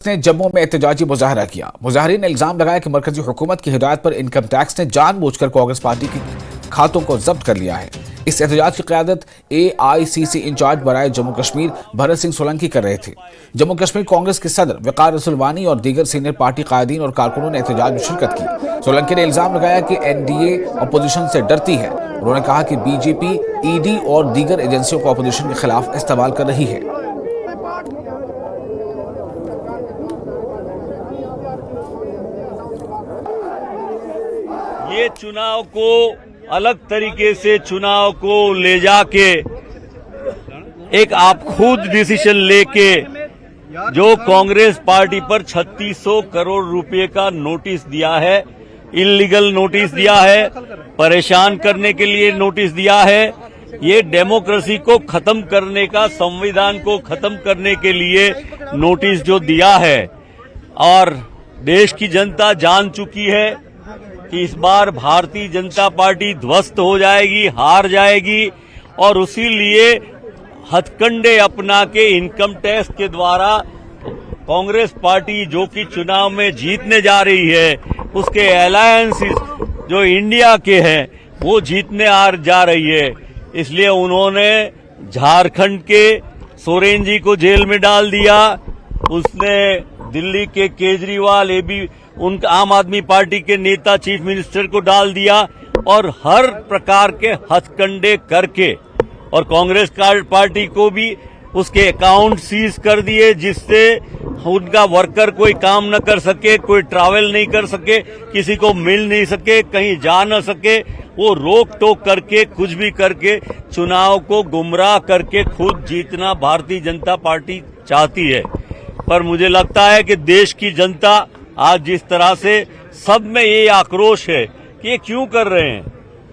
ने जम्मू में एहतजाजी मुजाहरा किया। मुजाहरीन ने इल्जाम लगाया कि मरकजी हुकूमत की हिदायत पर इनकम टैक्स ने जानबूझकर कांग्रेस पार्टी के खातों को जब्त कर लिया है। इस एहतजाज की क़यादत AICC इंचार्ज बराए जम्मू कश्मीर भरत सिंह सोलंकी कर रहे थे। जम्मू कश्मीर कांग्रेस के सदर वकार रसूलवानी और दीगर सीनियर पार्टी कायदीन और कारकुनों ने एहतजाज में शिरकत की। सोलंकी ने इल्जाम लगाया कि NDA अपोजिशन से डरती है। उन्होंने कहा कि BJP, ED और दीगर एजेंसियों को अपोजिशन के खिलाफ इस्तेमाल कर रही है। ये चुनाव को अलग तरीके से चुनाव को ले जाके एक आप खुद डिसीजन लेके जो कांग्रेस पार्टी पर 3600 करोड़ रुपए का नोटिस दिया है, इल्लीगल नोटिस दिया है, परेशान करने के लिए नोटिस दिया है, ये डेमोक्रेसी को खत्म करने का, संविधान को खत्म करने के लिए नोटिस जो दिया है। और देश की जनता जान चुकी है कि इस बार भारतीय जनता पार्टी ध्वस्त हो जाएगी, हार जाएगी, और उसी लिए हथकंडे अपना के इनकम टैक्स के द्वारा कांग्रेस पार्टी जो कि चुनाव में जीतने जा रही है, उसके अलायंसेस जो इंडिया के हैं वो जीतने जा रही है। इसलिए उन्होंने झारखंड के सोरेन जी को जेल में डाल दिया, उसने दिल्ली के केजरीवाल उनका आम आदमी पार्टी के नेता चीफ मिनिस्टर को डाल दिया, और हर प्रकार के हथकंडे करके, और कांग्रेस पार्टी को भी उसके अकाउंट सीज कर दिए, जिससे उनका वर्कर कोई काम न कर सके, कोई ट्रैवल नहीं कर सके, किसी को मिल नहीं सके, कहीं जा न सके। वो रोक टोक करके, कुछ भी करके चुनाव को गुमराह करके खुद जीतना भारतीय जनता पार्टी चाहती है। पर मुझे लगता है कि देश की जनता आज जिस तरह से सब में ये आक्रोश है कि ये क्यों कर रहे हैं।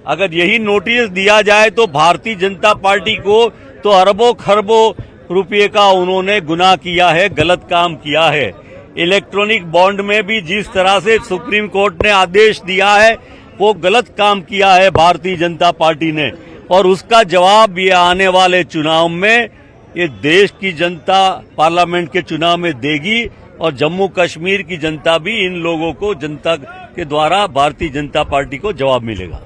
अगर यही नोटिस दिया जाए तो भारतीय जनता पार्टी को तो अरबों खरबों रुपये का उन्होंने गुनाह किया है, गलत काम किया है। इलेक्ट्रॉनिक बॉन्ड में भी जिस तरह से सुप्रीम कोर्ट ने आदेश दिया है वो गलत काम किया है भारतीय जनता पार्टी ने, और उसका जवाब ये आने वाले चुनाव में ये देश की जनता पार्लियामेंट के चुनाव में देगी, और जम्मू कश्मीर की जनता भी इन लोगों को जनता के द्वारा भारतीय जनता पार्टी को जवाब मिलेगा।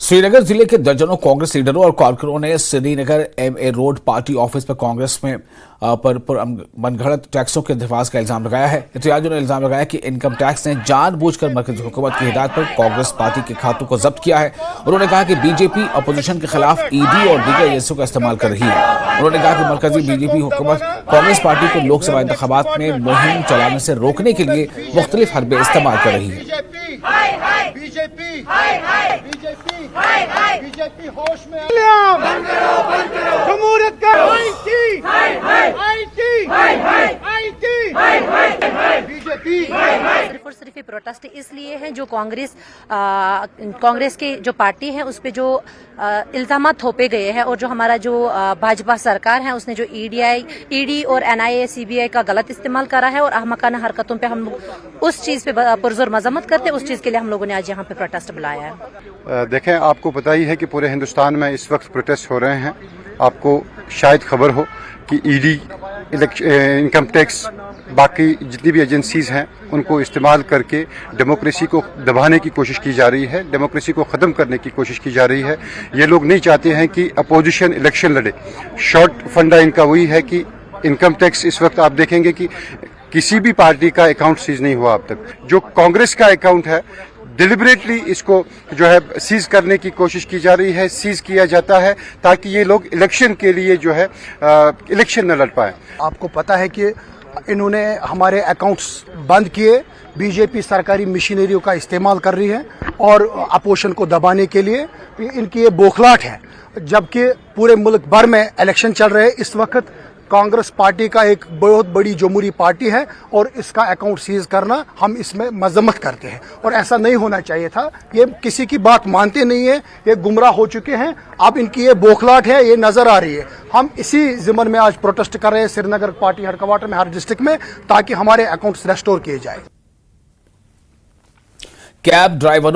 श्रीनगर जिले के दर्जनों कांग्रेस लीडरों और कारकुनों ने Srinagar MA road party office पर कांग्रेस में पर मनगढ़ंत टैक्सों के दिफाज का इल्जाम लगाया है। एहतजाजियों ने इल्जाम लगाया कि इनकम टैक्स ने जानबूझकर मरकजी हुकूमत की हिदायत पर कांग्रेस पार्टी के खातों को जब्त किया है। उन्होंने कहा कि BJP अपोजिशन के खिलाफ ED और दीगर एजेंसियों का इस्तेमाल कर रही है। उन्होंने कहा कि मरकजी BJP हुकूमत कांग्रेस पार्टी को लोकसभा इंतखाबात में मुहिम चलाने से रोकने के लिए मुख्तलिफ हरबे इस्तेमाल कर रही है। बीजेपी होश में जमहूरियत का बीजेपी सिर्फ और सिर्फ प्रोटेस्ट इसलिए है जो कांग्रेस के जो पार्टी है उस पे जो इल्जाम थोपे गए हैं, और जो हमारा जो भाजपा सरकार है उसने जो ED और NIA CBI का गलत इस्तेमाल करा है और अहमकाना हरकतों पे हम लोग उस चीज पे पुरजोर मजम्मत करते हैं। उस चीज के लिए हम लोगों ने आज यहाँ पे प्रोटेस्ट बुलाया है। देखें, आपको पता ही है कि पूरे हिंदुस्तान में इस वक्त प्रोटेस्ट हो रहे हैं। आपको शायद खबर हो कि ED, इनकम टैक्स, बाकी जितनी भी एजेंसीज हैं उनको इस्तेमाल करके डेमोक्रेसी को दबाने की कोशिश की जा रही है, डेमोक्रेसी को ख़त्म करने की कोशिश की जा रही है। ये लोग नहीं चाहते हैं कि अपोजिशन इलेक्शन लड़े। शॉर्ट फंडा इनका वही है कि इनकम टैक्स इस वक्त आप देखेंगे कि किसी भी पार्टी का अकाउंट सीज नहीं हुआ अब तक। जो कांग्रेस का अकाउंट है डिलिबरेटली इसको जो है सीज करने की कोशिश की जा रही है, सीज किया जाता है ताकि ये लोग इलेक्शन के लिए जो है इलेक्शन न लड़ पाए। आपको पता है कि इन्होंने हमारे अकाउंट्स बंद किए, बीजेपी सरकारी मशीनरियों का इस्तेमाल कर रही है और अपोजिशन को दबाने के लिए इनकी ये बौखलाहट है। जबकि पूरे मुल्क भर में इलेक्शन चल रहे हैं इस वक्त, कांग्रेस पार्टी का एक बहुत बड़ी जमहूरी पार्टी है और इसका अकाउंट सीज करना हम इसमें मजम्मत करते हैं, और ऐसा नहीं होना चाहिए था। ये किसी की बात मानते नहीं है, ये गुमराह हो चुके हैं। अब इनकी ये बौखलाहट है, ये नजर आ रही है। हम इसी जिम्मन में आज प्रोटेस्ट कर रहे हैं श्रीनगर पार्टी हेडक्वार्टर में, हर डिस्ट्रिक्ट में, ताकि हमारे अकाउंट्स रेस्टोर किए जाए। कैब ड्राइवरों